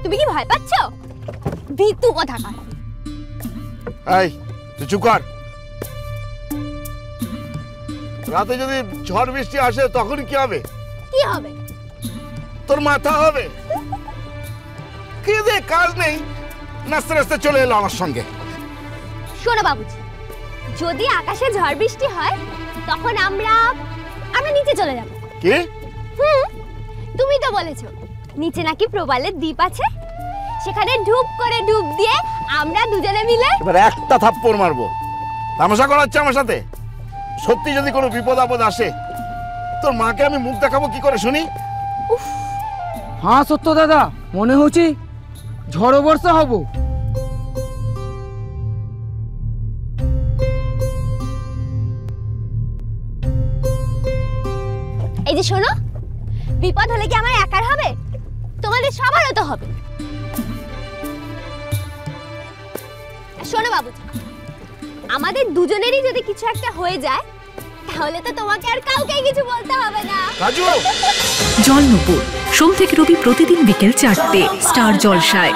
তুমি কি ভয় পাচ্ছ? ভীতু কোথাকার। এই তুই চুপ কর। রাতে যদি ঝড় বৃষ্টি আসে তখন কি হবে? কি হবে? তোর মাথা হবে। কি দে কাজ নেই, নাচতে নাচতে চলে এলো আমার সঙ্গে। শোনো বাবুজি, যদি আকাশে ঝড় বৃষ্টি হয় তখন আমরা নিচে চলে যাব। কি? তুমি তো বলেছো নিচে নাকি প্রবালের দ্বীপ আছে, সেখানে ডুব করে ডুব দিয়ে আমরা দুজনে মিলে এবার একটা থাপ্পড় মারবো। তামাশা করাচ্ছে আমার সাথে? সত্যি যদি কোনো বিপদ আপদ আসে তোর মাকে আমি মুখ দেখাবো কি করে শুনি? হ্যাঁ সত্য দাদা, মনে হচ্ছে ঝড় বর্ষা হব। এই যে শোনো, বিপদ হলে কি আমার একার হবে? তোমাদের সবারও তো হবে। শোনো বাবুজি, আমাদের দুজনেরই যদি কিছু একটা হয়ে যায় তাহলে তো তোমাকে আর কাউকে কিছু বলতে হবে না। রাজু, জল নূপুর সোম থেকে রবি প্রতিদিন বিকেল 4টে স্টার জলসায়।